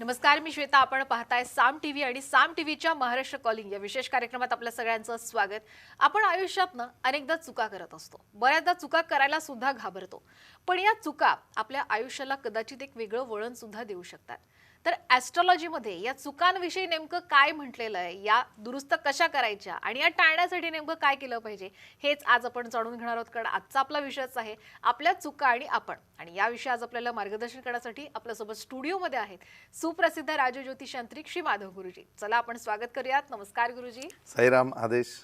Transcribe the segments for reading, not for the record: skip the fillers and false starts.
नमस्कार, मी श्वेता. आपण पाहताय साम टीव्ही आणि साम टीव्हीच्या महाराष्ट्र कॉलिंग या विशेष कार्यक्रमात आपल्या सगळ्यांचं स्वागत. आपण आयुष्यात अनेकदा चुका करत असतो. बऱ्याचदा चुका करायला सुद्धा घाबरतो. पण या चुका आपल्या आयुष्याला कदाचित एक वेगळं वळण सुद्धा देऊ शकतात. तर ॲस्ट्रोलॉजीमध्ये या चुकांविषयी नेमकं काय म्हटलेलं आहे, या दुरुस्त कशा करायच्या आणि या टाळण्यासाठी नेमकं काय केलं पाहिजे, हेच आज आपण जाणून घेणार आहोत. कारण आजचा आपला विषयच आहे आपल्या चुका आणि आपण. आणि याविषयी आज आपल्याला मार्गदर्शन करण्यासाठी आपल्यासोबत स्टुडिओमध्ये आहेत सुप्रसिद्ध राजज्योतिषांत्रिक श्री माधव गुरुजी. चला आपण स्वागत करूयात. नमस्कार गुरुजी. साईराम. आदेश.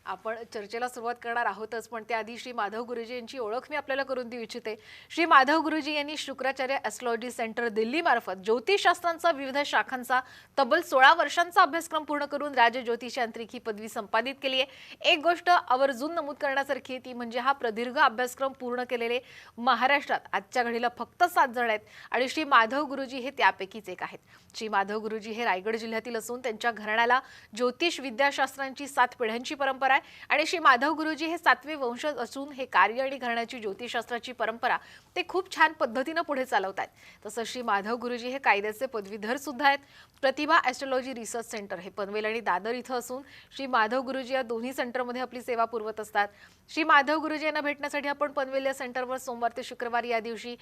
आपण चर्चेला सुरुवात करणार आहोतच, पण त्याआधी श्री माधव गुरुजी यांची ओळख मी आपल्याला करून देऊ इच्छिते. श्री माधव गुरुजी यांनी शुक्राचार्य ॲस्ट्रॉलॉजी सेंटर दिल्ली मार्फत ज्योतिषशास्त्रांचा विविध शाखांचा तब्बल 16 वर्षांचा अभ्यासक्रम पूर्ण करून राजज्योतिषांत्रिक ही पदवी संपादित केली आहे. एक गोष्ट आवर्जून नमूद करण्यासारखी ती म्हणजे हा प्रदीर्घ अभ्यासक्रम पूर्ण केलेले महाराष्ट्रात आजच्या घडीला फक्त 7 जण आहेत आणि श्री माधव गुरुजी हे त्यापैकीच एक आहेत. श्री माधव गुरुजी हे रायगड जिल्ह्यातील असून त्यांच्या घराण्याला ज्योतिष विद्याशास्त्रांची 7 पिढ्यांची परंपरा आहे आणि श्री माधव गुरुजी हे 7वे वंशज असून हे कार्य आणि घराण्याची ज्योतिषशास्त्राची परंपरा ते खूप छान पद्धतीने पुढे चालवतात. तसंच श्री माधव गुरुजी हे कायद्याचे पदवीधर सुद्धा आहेत. प्रतिभा ॲस्ट्रॉलॉजी रिसर्च सेंटर हे पनवेल आणि दादर इथं असून श्री माधव गुरुजी या दोन्ही सेंटरमध्ये आपली सेवा पुरवत असतात. श्री माधव गुरुजी यांना भेटण्यासाठी आपण पनवेल या सेंटरवर सोमवार ते शुक्रवार या दिवशी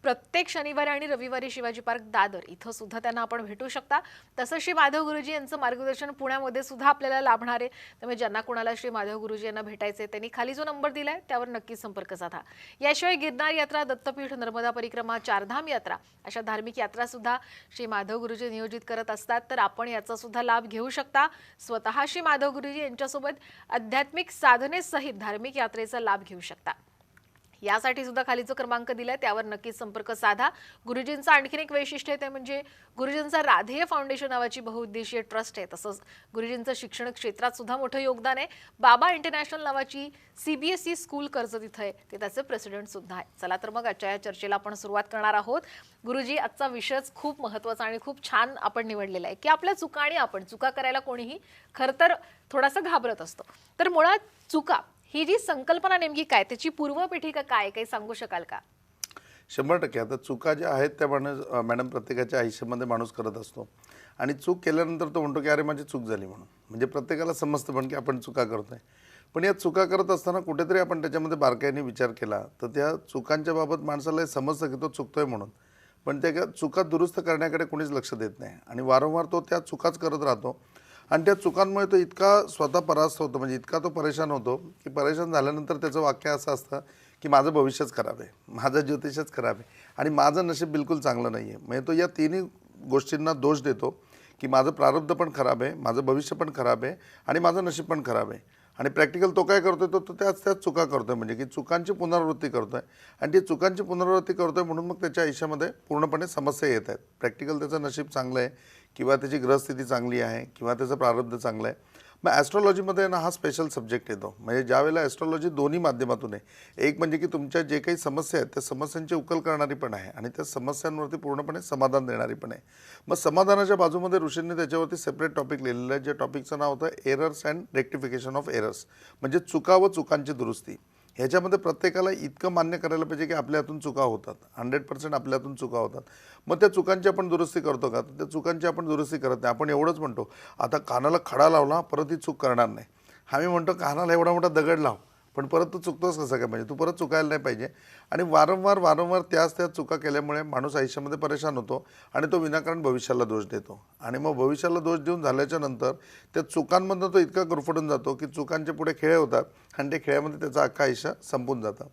प्रत्येक शनिवारी आणि रविवारी शिवाजी पार्क दादर इथं सुद्धा त्यांना आपण भेटू शकता. तसंच श्री माधव गुरुजी यांचं मार्गदर्शन पुण्यामध्ये सुद्धा आपल्याला लाभणार आहे. त्यामुळे ज्यांना कोणाला श्री माधव गुरुजी यांना भेटायचे त्यांनी खाली जो नंबर दिलाय त्यावर नक्की संपर्क साधा. याशिवाय गिरनार यात्रा, दत्तपीठ, नर्मदा परिक्रमा, चारधाम यात्रा अशा धार्मिक यात्रा सुद्धा श्री माधव गुरुजी नियोजित करत असतात. तर आपण याचा सुद्धा लाभ घेऊ शकता. स्वतः श्री माधव गुरुजी यांच्यासोबत आध्यात्मिक साधनेसहित धार्मिक यात्रेचा लाभ घेऊ शकता. यासाठी सुद्धा खाली जो क्रमांक दिलाय त्यावर नक्कीच संपर्क साधा. गुरुजींचं आणखीन एक वैशिष्ट्य आहे ते म्हणजे गुरुजींचा राधेय फाउंडेशन नावाची बहुउद्देशीय ट्रस्ट आहे. तसंच गुरुजींचं शिक्षण क्षेत्रात सुद्धा मोठं योगदान आहे. बाबा इंटरनॅशनल नावाची CBSE स्कूल कर्जत इथं आहे, ते त्याचे प्रेसिडेंट सुद्धा आहे. चला तर मग आजच्या या चर्चेला आपण सुरुवात करणार आहोत. गुरुजी, आजचा विषयच खूप महत्त्वाचा आणि खूप छान आपण निवडलेला आहे की आपल्या चुका आणि आपण. चुका करायला कोणीही खरं तर थोडासा घाबरत असतो. तर मुळात चुका ही जी संकल्पना नेमकी काय, त्याची पूर्वपीठिका काय, काही सांगू शकाल का? 100% आता चुका ज्या आहेत त्या मॅडम प्रत्येकाच्या आयुष्यामध्ये माणूस करत असतो आणि चूक केल्यानंतर तो म्हणतो की अरे माझी चूक झाली म्हणून. म्हणजे प्रत्येकाला समजतं पण की आपण चुका करतोय. पण या चुका करत असताना कुठेतरी आपण त्याच्यामध्ये बारकाईने विचार केला तर त्या चुकांच्या बाबत माणसाला हे समजतं की तो चुकतोय म्हणून. पण त्या चुका दुरुस्त करण्याकडे कोणीच लक्ष देत नाही आणि वारंवार तो त्या चुकाच करत राहतो आणि त्या चुकांमुळे तो इतका स्वतः परास्त होतो, म्हणजे इतका तो परेशान होतो की परेशान झाल्यानंतर त्याचं वाक्य असं असतं की माझं भविष्यच खराब आहे, माझं ज्योतिषच खराब आहे आणि माझं नशीब बिलकुल चांगलं नाही आहे. म्हणजे तो या तिन्ही गोष्टींना दोष देतो की माझं प्रारब्ध पण खराब आहे, माझं भविष्य पण खराब आहे आणि माझं नशीब पण खराब आहे. आणि प्रॅक्टिकल तो काय करतोय, तो त्याच चुका करतोय, म्हणजे की चुकांची पुनरावृत्ती करतोय आणि ती चुकांची पुनरावृत्ती करतोय म्हणून मग त्याच्या आयुष्यामध्ये पूर्णपणे समस्या येत आहेत. प्रॅक्टिकल त्याचं नशीब चांगलं आहे किंवा त्याची ग्रहस्थिती चांगली आहे किंवा त्याचं प्रारब्ध चांगलं आहे. मग ॲस्ट्रॉलॉजीमध्ये ना हा स्पेशल सब्जेक्ट येतो. म्हणजे ज्यावेळेला ॲस्ट्रॉलॉजी दोन्ही माध्यमातून आहे. एक म्हणजे की तुमच्या जे काही समस्या आहेत त्या समस्यांची उकल करणारी पण आहे आणि त्या समस्यांवरती पूर्णपणे समाधान देणारी पण आहे. मग समाधानाच्या बाजूमध्ये ऋषींनी त्याच्यावरती सेपरेट टॉपिक लिहिलेलं आहे, जे टॉपिकचं नाव होतं errors and rectification of errors, म्हणजे चुका व चुकांची दुरुस्ती. ह्याच्यामध्ये प्रत्येकाला इतकं मान्य करायला पाहिजे की आपल्या हातून चुका होतात, 100% आपल्या हातून चुका होतात. मग त्या चुकांची आपण दुरुस्ती करतो का? तर त्या चुकांची आपण दुरुस्ती करत नाही. आपण एवढंच म्हणतो आता कानाला खडा लावला परत ही चूक करणार नाही. आम्ही म्हणतो कानाला एवढा मोठा दगड लाव, पण परत तू चुकतोस कसं काय, म्हणजे तू परत चुकायला नाही पाहिजे. आणि वारंवार त्याच चुका केल्यामुळे माणूस आयुष्यामध्ये परेशान होतो आणि तो विनाकारण भविष्याला दोष देतो. आणि मग भविष्याला दोष देऊन झाल्याच्या नंतर त्या चुकांमधून तो इतका गुरफटून जातो की चुकांचे पुढे खेळ होतात आणि ते खेळामध्ये त्याचं अख्खं आयुष्य संपून जातं.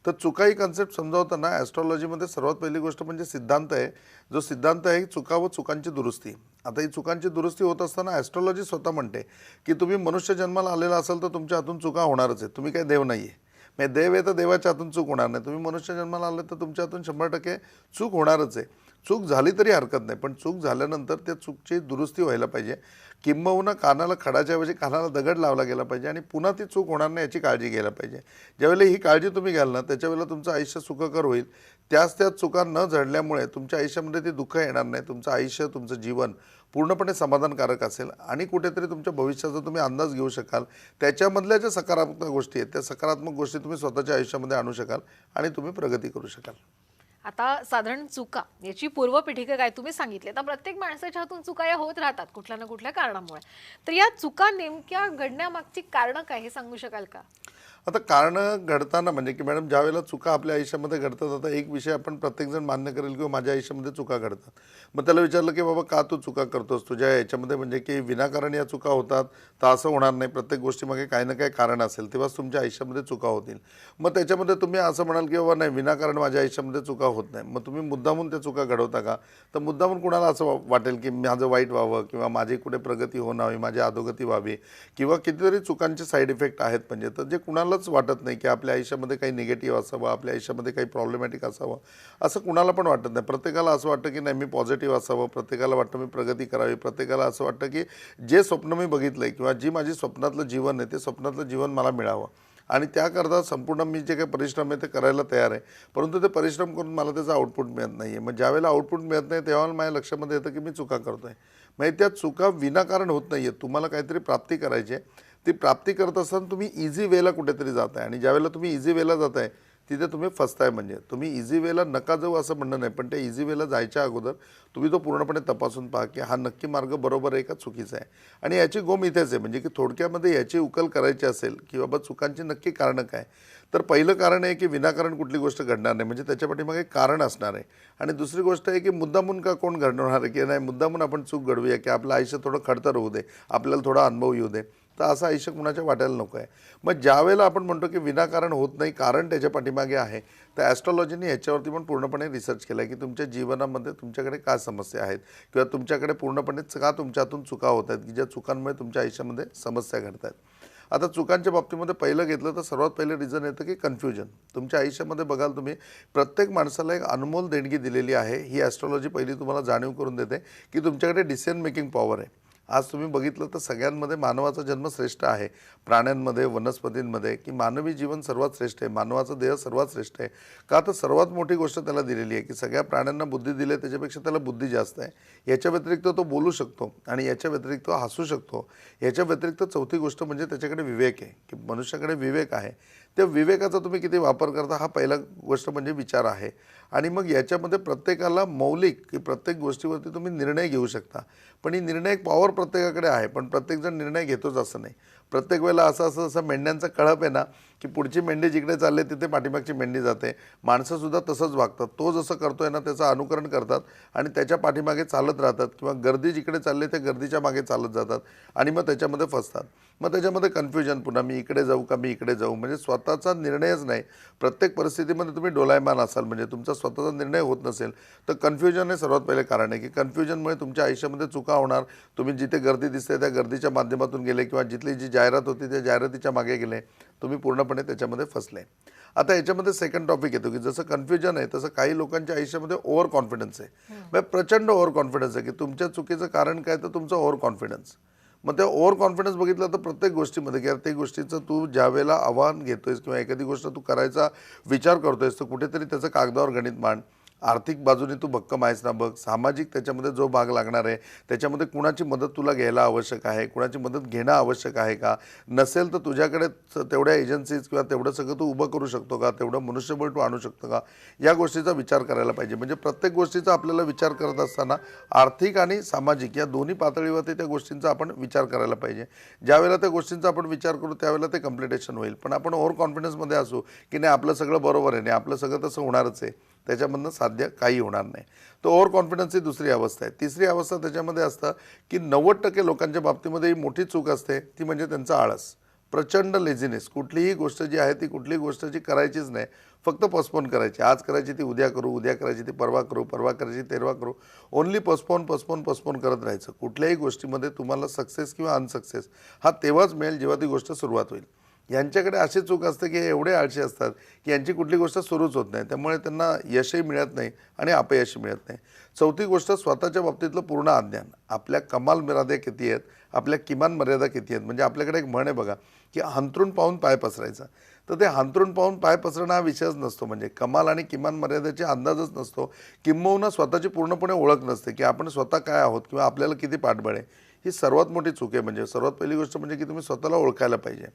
तर चुका ही कन्सेप्ट समजावताना ॲस्ट्रॉलॉजीमध्ये सर्वात पहिली गोष्ट म्हणजे सिद्धांत आहे. जो सिद्धांत आहे चुका व चुकांची दुरुस्ती. आता ही चुकांची दुरुस्ती होत असताना ॲस्ट्रॉलॉजी स्वतः म्हणते की तुम्ही मनुष्य जन्माला आलेला असाल तर तुमच्या हातून चुका होणारच आहे. तुम्ही काही देव नाही आहे, म्हणजे देव आहे तर देवाच्या हातून चूक होणार नाही. तुम्ही मनुष्य जन्माला आले तर तुमच्या हातून 100% चूक होणारच आहे. चूक झाली तरी हरकत नाही, पण चूक झाल्यानंतर त्या चूकची दुरुस्ती व्हायला पाहिजे. किंबहुना कानाला खडाच्या ऐवजी कानाला दगड लावला गेला पाहिजे आणि पुन्हा ती चूक होणार नाही याची काळजी घ्यायला पाहिजे. ज्यावेळेला ही काळजी तुम्ही घ्याल ना त्याच्यावेळेला तुमचं आयुष्य सुखकर होईल. त्याच चुका न झडल्यामुळे तुमच्या आयुष्यामध्ये ती दुःख येणार नाही. तुमचं आयुष्य, तुमचं जीवन पूर्णपणे समाधानकारक असेल आणि कुठेतरी तुमच्या भविष्याचा तुम्ही अंदाज घेऊ शकाल. त्याच्यामधल्या ज्या सकारात्मक गोष्टी आहेत त्या सकारात्मक गोष्टी तुम्ही स्वतःच्या आयुष्यामध्ये आणू शकाल आणि तुम्ही प्रगती करू शकाल. आता साधारण चुका याची पूर्वपीठिका काय तुम्ही सांगितले. तर प्रत्येक माणसाच्या हातून चुका या होत राहतात कुठल्या ना कुठल्या कारणामुळे. तर या चुका नेमक्या घडण्यामागची कारणं काय हे सांगू शकाल का? आता कारणं घडताना म्हणजे की मॅडम ज्यावेळेला चुका आपल्या आयुष्यामध्ये घडतात, आता एक विषय आपण प्रत्येकजण मान्य करेल किंवा माझ्या आयुष्यामध्ये चुका घडतात. मग त्याला विचारलं की बाबा का तू चुका करतोस, तुझ्या याच्यामध्ये म्हणजे की विनाकारण या चुका होतात, तर असं होणार नाही. प्रत्येक गोष्टीमागे काही ना काही कारण असेल, तेव्हाच तुमच्या आयुष्यामध्ये चुका होतील. मग त्याच्यामध्ये तुम्ही असं म्हणाल की बाबा नाही, विनाकारण माझ्या आयुष्यामध्ये चुका होत नाही. मग तुम्ही मुद्दामून त्या चुका घडवता का? तर मुद्दामून कुणाला असं वाटेल की माझं वाईट व्हावं किंवा माझी कुठे प्रगती होणार, माझी अधोगती व्हावी किंवा कितीतरी चुकांचे साईड इफेक्ट आहेत. म्हणजे तर जे कुणालाच वाटत नाही की आपल्या आयुष्यामध्ये काही निगेटिव्ह असावं, आपल्या आयुष्यामध्ये काही प्रॉब्लेमॅटिक असावं, असं कुणाला पण वाटत नाही. प्रत्येकाला असं वाटतं की नाही, मी पॉझिटिव्ह असावं, प्रत्येकाला वाटतं मी प्रगती करावी, प्रत्येकाला असं वाटतं की जे स्वप्न मी बघितलं आहे किंवा जी माझी स्वप्नातलं जीवन आहे ते स्वप्नातलं जीवन मला मिळावं आणि त्याकरता संपूर्ण मी जे काही परिश्रम आहे ते करायला तयार आहे. परंतु ते परिश्रम करून मला त्याचं आउटपुट मिळत नाही आहे. मग ज्यावेळेला आउटपुट मिळत नाही तेव्हा माझ्या लक्षामध्ये येतं की मी चुका करतो आहे. म्हणजे त्या चुका विनाकारण होत नाही आहेत. तुम्हाला काहीतरी प्राप्ती करायची आहे. ती प्राप्ती करत असताना तुम्ही इझी वेला कुठेतरी जात आहे आणि ज्यावेळेला तुम्ही इझी वेला जात आहे तिथे तुम्ही फसताय. म्हणजे तुम्ही इझी वेला नका जाऊ असं म्हणणं नाही, पण त्या इझी वेला जायच्या अगोदर तुम्ही तो पूर्णपणे तपासून पहा की हा नक्की मार्ग बरोबर आहे का चुकीचा आहे. आणि याची गोम इथेच आहे, म्हणजे की थोडक्यामध्ये याची उकल करायची असेल की बाबा चुकांची नक्की कारणं काय, तर पहिलं कारण आहे की विनाकारण कुठली गोष्ट घडणार नाही, म्हणजे त्याच्या पाठीमागे एक कारण असणार आहे. आणि दुसरी गोष्ट आहे की मुद्दामून का कोण घडवणार आहे की नाही, मुद्दामून आपण चूक घडवूया की आपलं आयुष्य थोडं खडतर होऊ दे, आपल्याला थोडा अनुभव येऊ दे. तर असं आयुष्य कुणाच्या वाटायला नको आहे. मग ज्यावेळेला आपण म्हणतो की विनाकारण होत नाही, कारण त्याच्या पाठीमागे आहे, तर ॲस्ट्रॉलॉजीने ह्याच्यावरती पण पूर्णपणे रिसर्च केला आहे की तुमच्या जीवनामध्ये तुमच्याकडे काय समस्या आहेत किंवा तुमच्याकडे पूर्णपणे का तुमच्या हातून चुका होत आहेत की ज्या चुकांमुळे तुमच्या आयुष्यामध्ये समस्या घडत आहेत. आता चुकांच्या बाबतीमध्ये पहिलं घेतलं तर सर्वात पहिलं रिझन येतं की कन्फ्युजन. तुमच्या आयुष्यामध्ये बघाल तुम्ही, प्रत्येक माणसाला एक अनमोल देणगी दिलेली आहे. ही ॲस्ट्रॉलॉजी पहिली तुम्हाला जाणीव करून देते की तुमच्याकडे डिसिजन मेकिंग पॉवर आहे. आज तुम्ही बघितलं तर सगळ्यांमध्ये मानवाचा जन्म श्रेष्ठ आहे. प्राण्यांमध्ये, वनस्पतींमध्ये की मानवी जीवन सर्वात श्रेष्ठ आहे, मानवाचं देह सर्वात श्रेष्ठ आहे. का तर सर्वात मोठी गोष्ट त्याला दिलेली आहे की सगळ्या प्राण्यांना बुद्धी दिली आहे, त्याच्यापेक्षा त्याला बुद्धी जास्त आहे. याच्या व्यतिरिक्त तो बोलू शकतो आणि याच्या व्यतिरिक्त तो हसू शकतो. याच्या व्यतिरिक्त चौथी गोष्ट म्हणजे त्याच्याकडे विवेक आहे, की मनुष्याकडे विवेक आहे. त्या विवेकाचा तुम्ही किती वापर करता हा पहिला गोष्ट म्हणजे विचार आहे. आणि मग याच्यामध्ये प्रत्येकाला मौलिक की प्रत्येक गोष्टीवरती तुम्ही निर्णय घेऊ शकता. पण ही निर्णय पॉवर प्रत्येकाकडे आहे, पण प्रत्येकजण निर्णय घेतोच असं नाही. प्रत्येक वेळेला असं जसं मेंढ्यांचा कळप आहे ना, की पुढची मेंढी जिकडे चालले तिथे पाठीमागची मेंढी जाते. माणसंसुद्धा तसंच वागतात. तो जसं करतोय ना त्याचं अनुकरण करतात आणि त्याच्या पाठीमागे चालत राहतात किंवा गर्दी जिकडे चालली ते गर्दीच्या मागे चालत जातात आणि मग त्याच्यामध्ये फसतात. मग त्याच्यामध्ये कन्फ्युजन, पुन्हा मी इकडे जाऊ का मी इकडे जाऊ, म्हणजे स्वतःचा निर्णयच नाही. प्रत्येक परिस्थितीमध्ये तुम्ही डोलायमान असाल, म्हणजे तुमचा स्वतःचा निर्णय होत नसेल तर कन्फ्युजन हे सर्वात पहिले कारण आहे की कन्फ्युजनमुळे तुमच्या आयुष्यामध्ये चुका होणार. तुम्ही जिथे गर्दी दिसते त्या गर्दीच्या माध्यमातून गेले किंवा जिथली जी जाहिरात होती त्या जाहिरातीच्या मागे गेले, तुम्ही पूर्णपणे त्याच्यामध्ये फसले. आता याच्यामध्ये सेकंड टॉपिक येतो की जसं कन्फ्युजन आहे तसं काही लोकांच्या आयुष्यामध्ये ओव्हर कॉन्फिडन्स आहे. म्हणजे प्रचंड ओव्हर कॉन्फिडन्स आहे की तुमच्या चुकीचं कारण काय, तर तुमचं ओव्हर कॉन्फिडन्स. मग त्या ओव्हर कॉन्फिडन्स बघितलं तर प्रत्येक गोष्टीमध्ये की त्या गोष्टीचं तू ज्यावेळेला आव्हान घेतोयस किंवा एखादी गोष्ट तू करायचा विचार करतोयस तर कुठेतरी त्याचं कागदावर गणित मांड. आर्थिक बाजूने तू भक्कम आहेस ना बघ, सामाजिक त्याच्यामध्ये जो भाग लागणार आहे त्याच्यामध्ये कुणाची मदत तुला घ्यायला आवश्यक आहे, कुणाची मदत घेणं आवश्यक आहे का, नसेल तर तुझ्याकडे तेवढ्या एजन्सीज किंवा तेवढं सगळं तू उभं करू शकतो का, तेवढं मनुष्यबळ तू आणू शकतो का, या गोष्टीचा विचार करायला पाहिजे. म्हणजे प्रत्येक गोष्टीचा आपल्याला विचार करत असताना आर्थिक आणि सामाजिक या दोन्ही पातळीवरती त्या गोष्टींचा आपण विचार करायला पाहिजे. ज्यावेळेला त्या गोष्टींचा आपण विचार करू त्यावेळेला ते कम्प्लिटेशन होईल. पण आपण ओव्हर कॉन्फिडन्समध्ये असू की नाही आपलं सगळं बरोबर आहे, नाही आपलं सगळं तसं होणारच आहे, त्याच्यामधनं साध्य काही होणार नाही. तो ओव्हर कॉन्फिडन्सची दुसरी अवस्था आहे. तिसरी अवस्था त्याच्यामध्ये असतं की 90% लोकांच्या बाबतीमध्ये ही मोठी चूक असते, ती म्हणजे त्यांचा आळस, प्रचंड लेझिनेस. कुठलीही गोष्ट जी आहे ती कुठलीही गोष्ट जी करायचीच नाही, फक्त पोस्टपोन करायची. आज करायची ती उद्या करू, उद्या करायची ती परवा करू, परवा करायची तेरवा करू. ओन्ली पोस्टपोन पोस्टपोन पोस्टपोन करत राहायचं. कुठल्याही गोष्टीमध्ये तुम्हाला सक्सेस किंवा अनसक्सेस हा तेव्हाच मिळेल जेव्हा ती गोष्ट सुरुवात होईल. यांच्याकडे अशी चूक असते की हे एवढे आळशी असतात की यांची कुठली गोष्ट सुरूच होत नाही, त्यामुळे त्यांना यशही मिळत नाही आणि अपयशही मिळत नाही. चौथी गोष्ट स्वतःच्या बाबतीतलं पूर्ण अज्ञान. आपल्या कमाल मर्यादा किती आहेत, आपल्या किमान मर्यादा किती आहेत. म्हणजे आपल्याकडे एक म्हण आहे बघा की हंतरून पाहून पाय पसरायचा. तर ते हंतरून पाहून पाय पसरणं हा विषयच नसतो. म्हणजे कमाल आणि किमान मर्यादेचे अंदाजच नसतो, किंबहुना स्वतःची पूर्णपणे ओळख नसते की आपण स्वतः काय आहोत किंवा आपल्याला किती पाठबळ आहे. ही सर्वात मोठी चूक आहे. म्हणजे सर्वात पहिली गोष्ट म्हणजे की तुम्ही स्वतःला ओळखायला पाहिजे.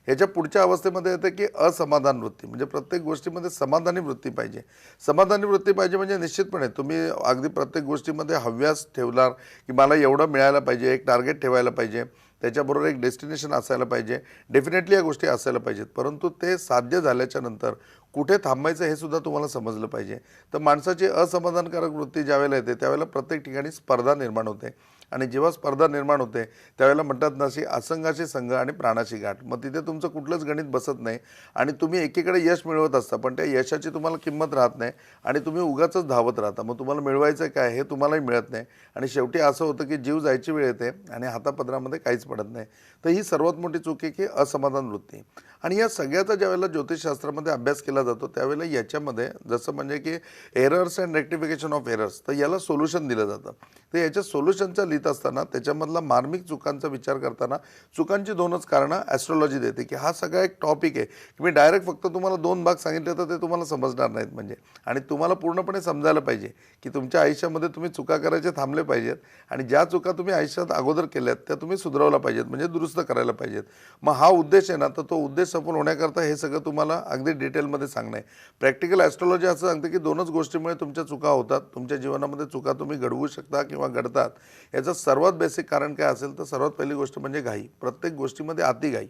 ह्याच्या पुढच्या अवस्थेमध्ये येते की असमाधान वृत्ती, म्हणजे प्रत्येक गोष्टीमध्ये समाधानी वृत्ती पाहिजे. समाधानी वृत्ती पाहिजे म्हणजे निश्चितपणे तुम्ही अगदी प्रत्येक गोष्टीमध्ये हव्यास ठेवणार की मला एवढं मिळायला पाहिजे, एक टार्गेट ठेवायला पाहिजे, त्याच्याबरोबर एक डेस्टिनेशन असायला पाहिजे. डेफिनेटली या गोष्टी असायला पाहिजेत, परंतु ते साध्य झाल्याच्या नंतर कुठे थांबायचं हे सुद्धा तुम्हाला समजलं पाहिजे. तर माणसाची असमाधानकारक वृत्ती ज्यावेळेला येते त्यावेळेला प्रत्येक ठिकाणी स्पर्धा निर्माण होते, आणि जेव्हा स्पर्धा निर्माण होते त्यावेळेला म्हणतात ना, अशी असंगाशी संघ आणि प्राणाची गाठ. मग तिथे तुमचं कुठलंच गणित बसत नाही आणि तुम्ही एकीकडे यश मिळवत असता, पण त्या यशाची तुम्हाला किंमत राहत नाही आणि तुम्ही उगाचच धावत राहता. मग तुम्हाला मिळवायचं काय हे तुम्हालाही मिळत नाही आणि शेवटी असं होतं की जीव जायची वेळ येते आणि हातापदरामध्ये काहीच पडत नाही. तर ही सर्वात मोठी चूक आहे की असमाधान वृत्ती. आणि या सगळ्याचा ज्यावेळेला ज्योतिषशास्त्रामध्ये अभ्यास केला जातो त्यावेळेला याच्यामध्ये जसं म्हणजे की errors and rectification of errors, तर याला सोल्युशन दिलं जातं. तर याच्या सोल्युशनचा लिहित असताना त्याच्यामधला मार्मिक चुकांचा विचार करताना चुकांची दोनच कारणं ॲस्ट्रॉलॉजी देते की हा सगळा एक टॉपिक आहे की मी डायरेक्ट फक्त तुम्हाला 2 भाग सांगितले तर ते तुम्हाला समजणार नाहीत. म्हणजे आणि तुम्हाला पूर्णपणे समजायला पाहिजे की तुमच्या आयुष्यामध्ये तुम्ही चुका करायचे थांबले पाहिजेत आणि ज्या चुका तुम्ही आयुष्यात अगोदर केल्यात त्या तुम्ही सुधारवल्या पाहिजेत, म्हणजे दुरुस्त करायला पाहिजेत. मग हा उद्देश आहे ना, तर तो उद्देश सफल होण्याकरता हे सगळं तुम्हाला अगदी डिटेलमध्ये सांगणं आहे. प्रॅक्टिकल ॲस्ट्रॉलॉजी असं सांगते की 2च गोष्टीमुळे तुमच्या चुका होतात, तुमच्या जीवनामध्ये चुका तुम्ही घडवू शकता किंवा घडतात. याचं सर्वात बेसिक कारण काय असेल तर सर्वात पहिली गोष्ट म्हणजे घाई. प्रत्येक गोष्टीमध्ये अतिघाई.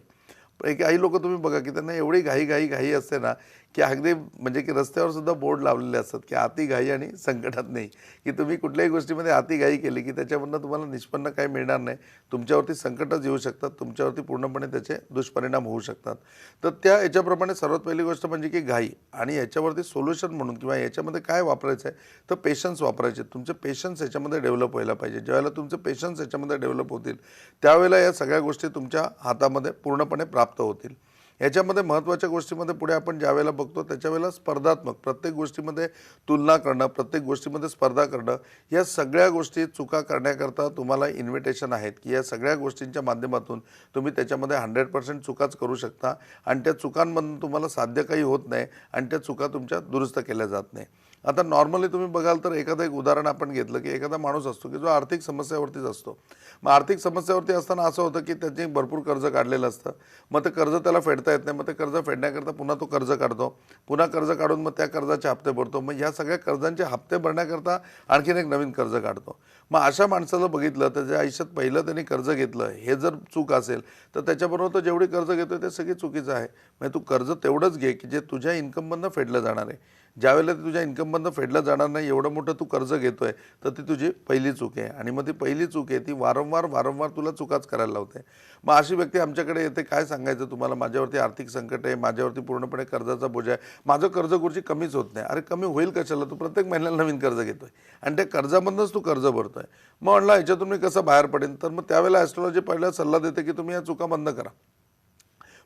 काही लोक तुम्ही बघा की त्यांना एवढी घाई असते ना की अगदी म्हणजे की रस्त्यावर सुद्धा बोर्ड लावलेले असतात की अति घाई आणि संकटात नाही, की तुम्ही कुठल्याही गोष्टीमध्ये अति घाई केली की त्याच्यामधनं तुम्हाला निष्पन्न काही मिळणार नाही. तुमच्यावरती संकटच येऊ शकतात, तुमच्यावरती पूर्णपणे त्याचे दुष्परिणाम होऊ शकतात. तर त्या याच्याप्रमाणे सर्वात पहिली गोष्ट म्हणजे की घाई. आणि याच्यावरती सोल्युशन म्हणून किंवा याच्यामध्ये काय वापरायचं आहे तर पेशन्स वापरायचे. तुमचे पेशन्स याच्यामध्ये डेव्हलप व्हायला पाहिजे. ज्यावेळेला तुमचे पेशन्स याच्यामध्ये डेव्हलप होतील त्यावेळेला या सगळ्या गोष्टी तुमच्या हातामध्ये पूर्णपणे प्राप्त होतील. याच्यामध्ये महत्त्वाच्या गोष्टीमध्ये पुढे आपण ज्या वेळेला बघतो त्याच्यावेळेला स्पर्धात्मक प्रत्येक गोष्टीमध्ये तुलना करणं, प्रत्येक गोष्टीमध्ये स्पर्धा करणं, या सगळ्या गोष्टी चुका करण्याकरता तुम्हाला इन्व्हिटेशन आहेत की या सगळ्या गोष्टींच्या माध्यमातून तुम्ही त्याच्यामध्ये 100% चुकाच करू शकता आणि त्या चुकांमधून तुम्हाला साध्य काही होत नाही आणि त्या चुका तुमच्या दुरुस्त केल्या जात नाही. आता नॉर्मली तुम्ही बघाल तर एखादं एक उदाहरण आपण घेतलं की एखादा माणूस असतो की जो आर्थिक समस्यावरतीच असतो. मग आर्थिक समस्यावरती असताना असं होतं की त्याचे भरपूर कर्ज काढलेलं असतं. मग ते कर्ज त्याला फेडता येत नाही. मग ते कर्ज फेडण्याकरता पुन्हा तो कर्ज काढतो, पुन्हा कर्ज काढून मग त्या कर्जाचे हप्ते भरतो. मग ह्या सगळ्या कर्जांचे हप्ते भरण्याकरता आणखीन एक नवीन कर्ज काढतो. मग अशा माणसाला बघितलं त्याच्या आयुष्यात पहिलं त्यांनी कर्ज घेतलं हे जर चूक असेल तर त्याच्याबरोबर तो जेवढी कर्ज घेतोय ते सगळी चुकीचं आहे. म्हणजे तू कर्ज तेवढंच घे की जे तुझ्या इन्कममधनं फेडलं जाणार आहे. ज्यावेळेला ते तुझ्या इन्कममधनं फेडलं जाणार नाही एवढं मोठं तू कर्ज घेतोय तर ती तुझी पहिली चूक आहे. आणि मग ती पहिली चूक आहे ती वारंवार तुला चुकाच करायला लावते. मग अशी व्यक्ती आमच्याकडे येते, काय सांगायचं तुम्हाला, माझ्यावरती आर्थिक संकट आहे, माझ्यावरती पूर्णपणे कर्जाचा बोजा आहे, माझं कर्जकुर्ची कमीच होत नाही. अरे कमी होईल कशाला, तू प्रत्येक महिन्याला नवीन कर्ज घेतोय आणि त्या कर्जामधूनच तू कर्ज भरतोय. मग म्हणला ह्याच्यातून मी कसं बाहेर पडेन, तर मग त्यावेळेला ॲस्ट्रॉलॉजी पहिला सल्ला देते की तुम्ही या चुका बंद करा.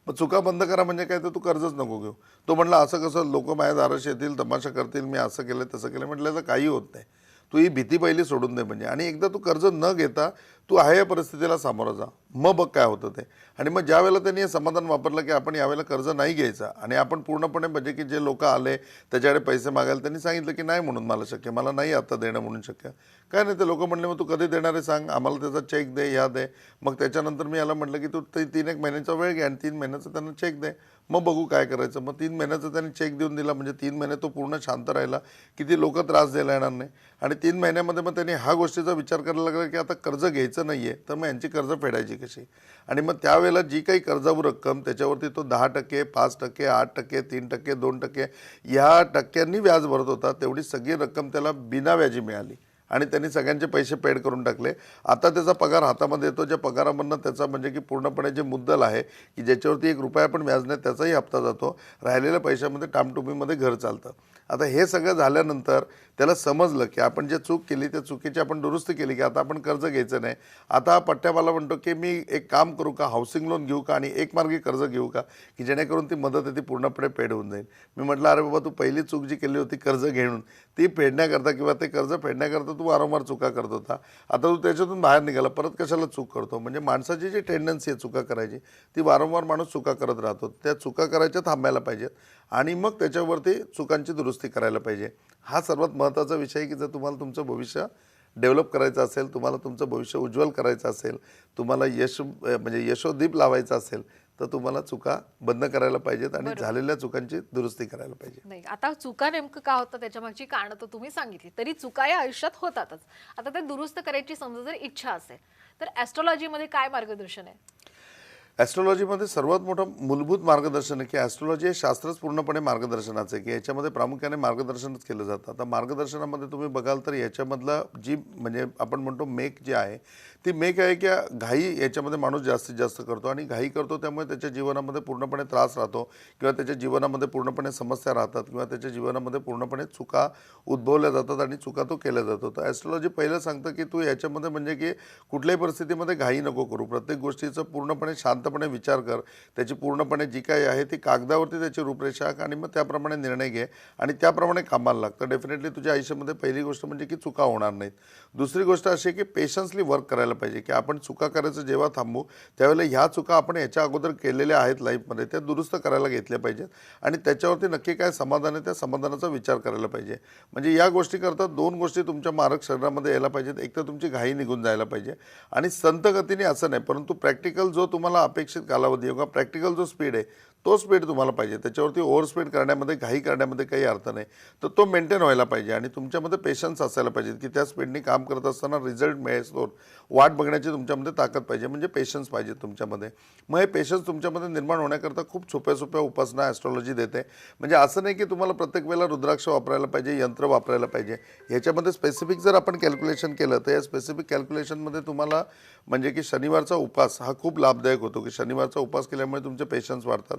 मग चुका बंद करा म्हणजे काय, तर तू कर्जच नको घेऊ. तो म्हणला असं कसं, लोक माझ्या दाराशी येतील, तमाशा करतील, मी असं केलं तसं केलं. म्हटलं तर काही होत नाही, तू ही भीती पहिली सोडून दे. म्हणजे आणि एकदा तू कर्ज न घेता तू आहे या परिस्थितीला सामोरं जा, मग बघ काय होतं ते. आणि मग ज्या वेळेला त्यांनी हे समाधान वापरलं की आपण यावेळेला कर्ज नाही घ्यायचा आणि आपण पूर्णपणे म्हणजे की जे लोक आले त्याच्याकडे पैसे मागायला त्यांनी सांगितलं की नाही म्हणून मला शक्य, मला नाही आता देणं म्हणून शक्य. काय नाही, ते लोक म्हणले मग तू कधी देणार आहे सांग, आम्हाला त्याचा चेक दे, ह्या दे. मग त्याच्यानंतर मी याला म्हटलं की तू 3-1 महिन्याचा वेळ घ्या आणि 3 महिन्याचा त्यांना चेक दे, मग बघू काय करायचं. मग 3 महिन्याचा त्यांनी चेक देऊन दिला. म्हणजे 3 महिने तो पूर्ण शांत राहिला, किती लोक त्रास द्यायला येणार नाही. आणि 3 महिन्यामध्ये मग त्यांनी हा गोष्टीचा विचार करायला लागला की आता कर्ज घ्यायचं नाही आहे तर मग यांची कर्ज फेडायची कशी. आणि मग त्यावेळेला जी काही कर्जावर रक्कम त्याच्यावरती तो 10%, 5%, 8%, 3%, 2% ह्या टक्क्यांनी व्याज भरत होता, तेवढी सगळी रक्कम त्याला बिना व्याजी मिळाली आणि त्यांनी सगळ्यांचे पैसे पेड करून टाकले. आता त्याचा पगार हातामध्ये येतो, ज्या पगारामधनं त्याचा म्हणजे की पूर्णपणे जे मुद्दल आहे की ज्याच्यावरती 1 रुपया पण व्याज नाही त्याचाही हप्ता जातो. राहिलेल्या पैशामध्ये टामटुमीमध्ये घर चालतं. आता हे सगळं झाल्यानंतर त्याला समजलं की आपण जे चूक केली त्या चुकीची आपण दुरुस्ती केली की आता आपण कर्ज घ्यायचं नाही. आता हा पट्ट्यावाला म्हणतो की मी एक काम करू का, हाऊसिंग लोन घेऊ का आणि एकमार्गी कर्ज घेऊ का की जेणेकरून ती मदत आहे ती पूर्णपणे पेड होऊन जाईल. मी म्हटलं अरे बाबा, तू पहिली चूक जी केली होती कर्ज घेऊन ती फेडण्याकरता किंवा ते कर्ज फेडण्याकरता तू वारंवार चुका करत होता, आता तू त्याच्यातून बाहेर निघाला, परत कशाला चूक करतो. म्हणजे माणसाची जी टेंडन्सी आहे चुका करायची ती वारंवार माणूस चुका करत राहतो. त्या चुका करायच्या थांबायला पाहिजेत आणि मग त्याच्यावरती चुकांची दुरुस्ती करायला पाहिजे. हा सर्वात महत्त्वाचा विषय आहे की जर तुम्हाला तुमचं भविष्य डेव्हलप करायचं असेल, तुम्हाला तुमचं भविष्य उज्ज्वल करायचं असेल, तुम्हाला यश म्हणजे यशोदीप लावायचा असेल तर तुम्हाला चुका बंद करायला पाहिजेत आणि झालेल्या चुकांची दुरुस्ती करायला पाहिजे. नाही, आता चुका नेमकं का होतं त्याच्यामागची कारणं तर तुम्ही सांगितली, तरी चुका या आयुष्यात होतातच. आता ते दुरुस्त करायची समजा जर इच्छा असेल तर ॲस्ट्रॉलॉजीमध्ये काय मार्गदर्शन आहे? ॲस्ट्रॉलॉजीमध्ये सर्वात मोठं मूलभूत मार्गदर्शन आहे की ॲस्ट्रॉलॉजी हे शास्त्रच पूर्णपणे मार्गदर्शनाचं आहे की याच्यामध्ये प्रामुख्याने मार्गदर्शनच केलं जातं. आता मार्गदर्शनामध्ये तुम्ही बघाल तर याच्यामधला जी म्हणजे आपण म्हणतो मेक जी आहे ती मेक आहे की घाई याच्यामध्ये माणूस जास्तीत जास्त करतो आणि घाई करतो, त्यामुळे त्याच्या जीवनामध्ये पूर्णपणे त्रास राहतो किंवा त्याच्या जीवनामध्ये पूर्णपणे समस्या राहतात किंवा त्याच्या जीवनामध्ये पूर्णपणे चुका उद्भवल्या जातात आणि चुका तो केल्या जातो. तर ॲस्ट्रॉलॉजी पहिलं सांगतं की तू याच्यामध्ये म्हणजे की कुठल्याही परिस्थितीमध्ये घाई नको करू, प्रत्येक गोष्टीचं पूर्णपणे शांतपणे विचार कर, त्याची पूर्णपणे जी काही आहे ती कागदावरती त्याची रूपरेषा आख आणि मग त्याप्रमाणे निर्णय घे आणि त्याप्रमाणे कामाला लाग. तर डेफिनेटली तुझ्या आयुष्यामध्ये पहिली गोष्ट म्हणजे की चुका होणार नाहीत. दुसरी गोष्ट अशी आहे की पेशन्सली वर्क करायला पाहिजे की आपण चुका करायचं जेव्हा थांबू त्यावेळेला ह्या चुका आपण याच्या अगोदर केलेल्या आहेत लाईफमध्ये त्या दुरुस्त करायला घेतल्या पाहिजेत आणि त्याच्यावरती नक्की काय समाधान आहे त्या समाधानाचा विचार करायला पाहिजे. म्हणजे या गोष्टी करता दोन गोष्टी तुमच्या मारक शरीरामध्ये यायला पाहिजेत. एक तर तुमची घाई निघून जायला पाहिजे आणि संत गतीने असं नाही, परंतु प्रॅक्टिकल जो तुम्हाला अपेक्षित कालावधी किंवा प्रॅक्टिकल जो स्पीड आहे तो स्पीड तुम्हाला पाहिजे. त्याच्यावरती ओव्हर स्पीड करण्यामध्ये घाई करण्यामध्ये काही अर्थ नाही. तर तो मेंटेन व्हायला पाहिजे आणि तुमच्यामध्ये पेशन्स असायला पाहिजे की त्या स्पीडने काम करत असताना रिझल्ट मिळेल वाट बघण्याची तुमच्यामध्ये ताकद पाहिजे, म्हणजे पेशन्स पाहिजे तुमच्यामध्ये. मग हे पेशन्स तुमच्यामध्ये निर्माण होण्याकरता खूप सोप्या सोप्या उपासना ॲस्ट्रॉलॉजी देते. म्हणजे असं नाही की तुम्हाला प्रत्येक वेळेला रुद्राक्ष वापरायला पाहिजे, यंत्र वापरायला पाहिजे. ह्याच्यामध्ये स्पेसिफिक जर आपण कॅल्क्युलेशन केलं तर या स्पेसिफिक कॅल्क्युलेशनमध्ये तुम्हाला म्हणजे की शनिवारचा उपास हा खूप लाभदायक होतो की शनिवारचा उपास केल्यामुळे तुमचे पेशन्स वाढतात.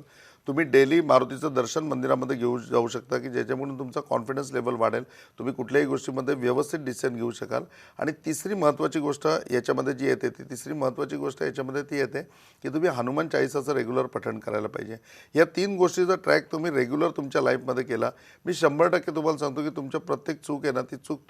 तुम्ही डेली मारुतीचं दर्शन मंदिरामध्ये घेऊ जाऊ शकता की ज्याच्यामुळे तुमचा कॉन्फिडन्स लेवल वाढेल, तुम्ही कुठल्याही गोष्टीमध्ये व्यवस्थित डिसिजन घेऊ शकाल. आणि तिसरी महत्त्वाची गोष्ट याच्यामध्ये जी येते ती तिसरी महत्त्वाची गोष्ट याच्यामध्ये ती येते की तुम्ही हनुमान चाळीसाचं रेग्युलर पठण करायला पाहिजे. या तीन गोष्टीचा ट्रॅक तुम्ही रेग्युलर तुमच्या लाईफमध्ये केला, मी 100% तुम्हाला सांगतो की तुमच्या प्रत्येक चूक आहे ना ती चूक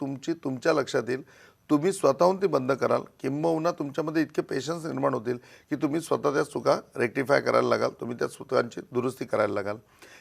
तुमच्या लक्षात येईल. तुम्ही स्वतःहून ती बंद कराल, किंबहुना तुमच्यामध्ये इतके पेशन्स निर्माण होतील की तुम्ही स्वतः त्या चुका रेक्टिफाय करायला लागाल, तुम्ही त्या चुकांची दुरुस्ती करायला लागाल.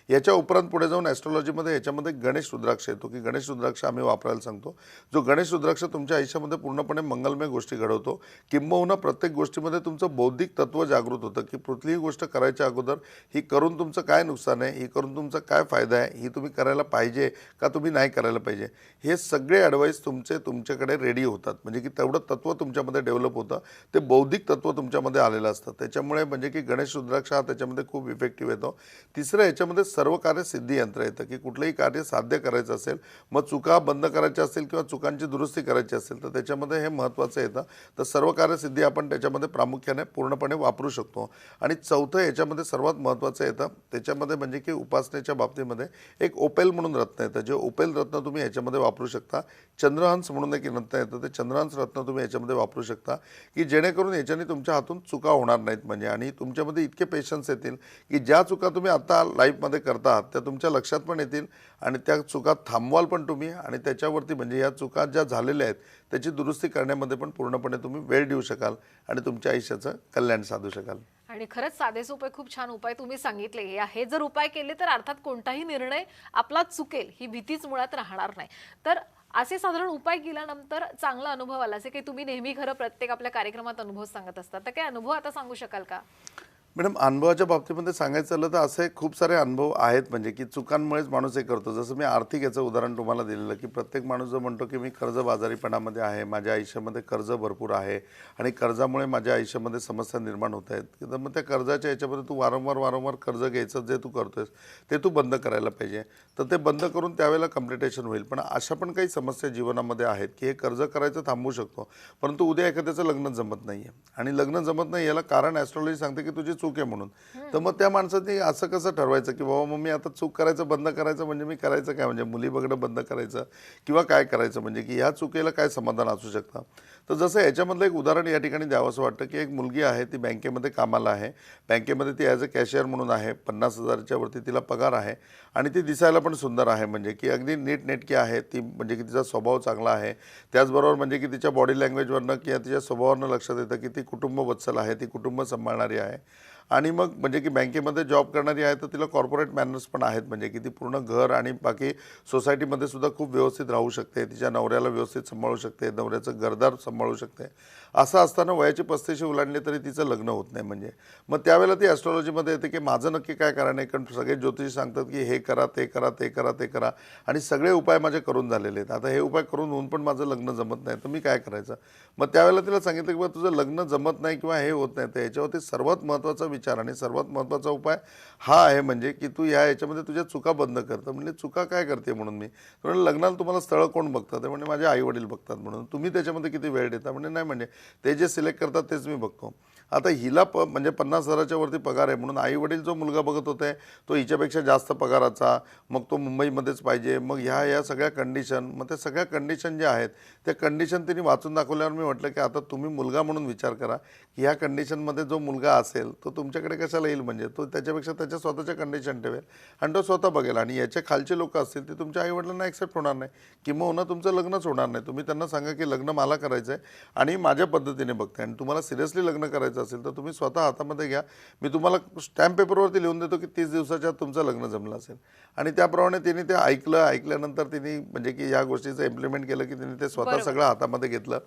याच्या उपरांत पुढे जाऊन ॲस्ट्रॉलॉजीमध्ये याच्यामध्ये गणेश रुद्राक्ष येतो की गणेश रुद्राक्ष आम्ही वापरायला सांगतो. जो गणेश रुद्राक्ष तुमच्या आयुष्यामध्ये पूर्णपणे मंगलमय गोष्टी घडवतो, किंबहुना प्रत्येक गोष्टीमध्ये तुमचं बौद्धिक तत्व जागृत होतं की कुठलीही गोष्ट करायच्या अगोदर ही करून तुमचं काय नुकसान आहे, ही करून तुमचा काय फायदा आहे, ही तुम्ही करायला पाहिजे का तुम्ही नाही करायला पाहिजे, हे सगळे ॲडवाईस तुमच्याकडे रेडी होतात. म्हणजे की तेवढं तत्व तुमच्यामध्ये डेव्हलप होतं, ते बौद्धिक तत्व तुमच्यामध्ये आलेलं असतं. त्याच्यामुळे म्हणजे की गणेश रुद्राक्ष हा त्याच्यामध्ये खूप इफेक्टिव्ह येतो. तिसरं याच्यामध्ये सर्व कार्य सिद्धी यंत्र येतं की कुठलंही कार्य साध्य करायचं असेल, मग चुका बंद करायच्या असतील किंवा चुकांची दुरुस्ती करायची असेल तर त्याच्यामध्ये हे महत्त्वाचं येतं. तर सर्व कार्य सिद्धी आपण त्याच्यामध्ये प्रामुख्याने पूर्णपणे वापरू शकतो. आणि चौथं याच्यामध्ये सर्वात महत्त्वाचं येतं त्याच्यामध्ये म्हणजे की उपासनेच्या बाबतीमध्ये एक ओपेल म्हणून रत्न येतं. जे ओपेल रत्न तुम्ही याच्यामध्ये वापरू शकता. चंद्रहंस म्हणून एक रत्न येतं, ते चंद्रहंस रत्न तुम्ही याच्यामध्ये वापरू शकता की जेणेकरून याच्याने तुमच्या हातून चुका होणार नाहीत. म्हणजे आणि तुमच्यामध्ये इतके पेशन्स येतील की ज्या चुका तुम्ही आता लाईफमध्ये करता आहात त्या तुमच्या लक्षात पण येतील आणि त्या चुका थांबवाल पण तुम्ही आणि त्याच्यावरती म्हणजे या चुका ज्या झालेल्या आहेत त्याची दुरुस्ती करण्यामध्ये पण पूर्णपणे तुम्ही वेळ देऊ शकाल आणि तुमच्या आयुष्याचं कल्याण साधू शकाल. आणि खरंच साधे सोपे खूप छान उपाय तुम्ही सांगितले. हे जर उपाय केले तर अर्थात कोणताही निर्णय आपला चुकेल ही भीतीच मुळात राहणार नाही. तर असे साधारण उपाय केल्यानंतर चांगला अनुभव आला असे की तुम्ही नेहमी खरं प्रत्येक आपल्या कार्यक्रमात अनुभव सांगत असतात, तर काय अनुभव आता सांगू शकाल का? मॅडम, अनुभवाच्या बाबतीमध्ये सांगायचं झालं तर असे खूप सारे अनुभव आहेत म्हणजे की चुकांमुळेच माणूस हे करतो. जसं मी आर्थिक याचं उदाहरण तुम्हाला दिलेलं की प्रत्येक माणूस जो म्हणतो की मी कर्जबाजारीपणामध्ये आहे, माझ्या आयुष्यामध्ये कर्ज भरपूर आहे आणि कर्जामुळे माझ्या आयुष्यामध्ये समस्या निर्माण होत आहेत, तर मग त्या कर्जाच्या याच्यामध्ये तू वारंवार कर्ज घ्यायचं जे तू करतोयस ते तू बंद करायला पाहिजे. तर ते बंद करून त्यावेळेला कम्प्लिटेशन होईल. पण अशा पण काही समस्या जीवनामध्ये आहेत की हे कर्ज करायचं थांबवू शकतो, परंतु उद्या एखाद्याचं लग्न जमत नाही आहे आणि लग्न जमत नाही याला कारण ॲस्ट्रॉलॉजी सांगते की तुझी चूक आहे म्हणून. तर मग त्या माणसाने असं कसं ठरवायचं की बाबा मग मी आता चूक करायचं बंद करायचं म्हणजे मी करायचं काय, म्हणजे मुली बघणं बंद करायचं किंवा काय करायचं, म्हणजे की ह्या चुकीला काय समाधान असू शकतं. तर जसं याच्यामधलं एक उदाहरण या ठिकाणी द्यावं असं वाटतं की एक मुलगी आहे, ती बँकेमध्ये कामाला आहे. बँकेमध्ये ती ॲज अ कॅशियर म्हणून आहे. 50,000च्या वरती तिला पगार आहे आणि ती दिसायला पण सुंदर आहे, म्हणजे की अगदी नीटनेटकी आहे ती, म्हणजे की तिचा स्वभाव चांगला आहे. त्याचबरोबर म्हणजे की तिच्या बॉडी लँग्वेजवरनं किंवा तिच्या स्वभावावरनं लक्षात येतं की ती कुटुंबवत्सल आहे, ती कुटुंब सांभाळणारी आहे. आणि मग म्हणजे की बँकेमध्ये जॉब करणारी आहे तर तिला कॉर्पोरेट मॅनर्स पण आहेत, म्हणजे की ती पूर्ण घर आणि बाकी सोसायटीमध्ये सुद्धा खूप व्यवस्थित राहू शकते, तिच्या नवऱ्याला व्यवस्थित सांभाळू शकते, नवऱ्याचं घरदार सांभाळू शकते. असं असताना वयाची 35 ओलांडली तरी तिचं लग्न होत नाही. म्हणजे मग त्यावेळेला ती ॲस्ट्रॉलॉजीमध्ये येते की माझं नक्की काय कारण आहे, कारण सगळे ज्योतिषी सांगतात की हे करा, ते करा, ते करा, ते करा, आणि सगळे उपाय माझे करून झालेले आहेत. आता हे उपाय करून होऊन पण माझं लग्न जमत नाही, तर मी काय करायचं? मग त्यावेळेला तिला सांगितलं की बा तुझं लग्न जमत नाही किंवा हे होत नाही, तर याच्यावरती सर्वात महत्त्वाचा विचार आणि सर्वात महत्त्वाचा उपाय हा आहे, म्हणजे की तू याच्यामध्ये तुझ्या चुका बंद कर. तर म्हणले चुका काय करते म्हणून मी म्हणलं लग्नाला तुम्हाला स्थळं कोण बघतात? ते म्हणजे माझे आई वडील बघतात. म्हणून तुम्ही त्याच्यामध्ये किती वेळ देता? म्हणजे नाही, म्हणजे ते जे सिलेक्ट करतात तेच मी बघतो. आता हिला म्हणजे 50,000च्या वरती पगार आहे, म्हणून आई वडील जो मुलगा बघत होते तो हिच्यापेक्षा जास्त पगाराचा, मग तो मुंबईमध्येच पाहिजे, मग ह्या सगळ्या कंडिशन, मग त्या सगळ्या कंडिशन ज्या आहेत त्या कंडिशन तिने वाचून दाखवल्यावर मी म्हटलं की आता तुम्ही मुलगा म्हणून विचार करा की ह्या कंडिशनमध्ये जो मुलगा असेल तो तुमच्याकडे कशाला येईल, म्हणजे तो त्याच्यापेक्षा त्याच्या स्वतःच्या कंडिशन ठेवेल आणि तो स्वतः बघेल, आणि याच्या खालचे लोक असतील ते तुमच्या आईवडिलांना ॲक्सेप्ट होणार नाही, किंवा तुमचं लग्नच होणार नाही. तुम्ही त्यांना सांगा की लग्न मला करायचं आहे आणि माझ्या पद्धतीने बघते, आणि तुम्हाला सिरियसली लग्न करायचं असेल तर तुम्ही स्वतः हातामध्ये घ्या, मी तुम्हाला स्टॅम्प पेपरवरती लिहून देतो की 30 दिवसाच्या आत तुमचं लग्न जमलं असेल. आणि त्याप्रमाणे तिने ते ऐकल्यानंतर तिने म्हणजे की या गोष्टीचं इम्प्लिमेंट केलं की तिने ते स्वतः सगळं हातामध्ये घेतलं.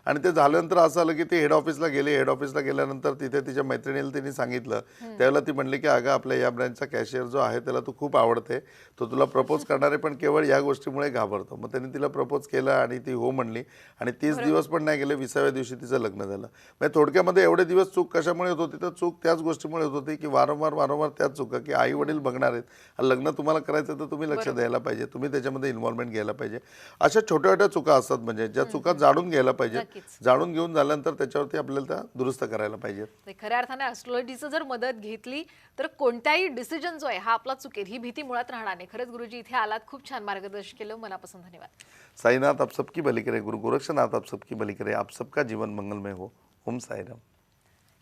आणि ते झाल्यानंतर असं आलं की ते हेड ऑफिसला गेल्यानंतर तिथे तिच्या मैत्रिणीला तिने सांगितलं. त्यावेळेला ती म्हणली की अगं आपल्या या ब्रँचचा कॅशियर जो आहे त्याला तू खूप आवडते, तो तुला प्रपोज करणार आहे, पण केवळ या गोष्टीमुळे घाबरतो. मग त्याने तिला प्रपोज केलं आणि ती हो म्हणली, आणि 30 दिवस पण नाही गेले, 20व्या दिवशी तिचं लग्न झालं. म्हणजे थोडक्यामध्ये एवढे दिवस चूक कशामुळे होत होती? तर चूक त्याच गोष्टीमुळे होत होती की वारंवार त्याच चुका, की आई वडील बघणार आहेत, लग्न तुम्हाला करायचं तर तुम्ही लक्ष द्यायला पाहिजे, तुम्ही त्याच्यामध्ये इन्व्हॉल्वमेंट घ्यायला पाहिजे. अशा छोट्या छोट्या चुका असतात, म्हणजे ज्या चुका जाणून घ्यायला पाहिजे. जाणून घेऊन झाल्यानंतर त्याच्यावरती आपल्याला त्या दुरुस्त करायला पाहिजे. खऱ्या अर्थाने ॲस्ट्रॉलॉजीचं जर मदत घेतली तर कोणताही डिसिजन जो आहे हा आपला चुकेल ही भीती मुळात राहणार नाही. खरंच गुरुजी इथे आलात, खूप छान मार्गदर्शन केलं, मनापासून धन्यवाद. साईनाथ आप सबकी भली करे, गुरु गोरक्षनाथ आप सबकी भली करे, आप सबका जीवन मंगलमय हो. ओम साईराम.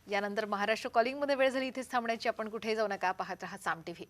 यानंतर महाराष्ट्र कॉलिंग मध्ये वेळ झाली इथेच थांबण्याची. आपण कुठेही जाऊ नका, पाहत रहा साम टीव्ही.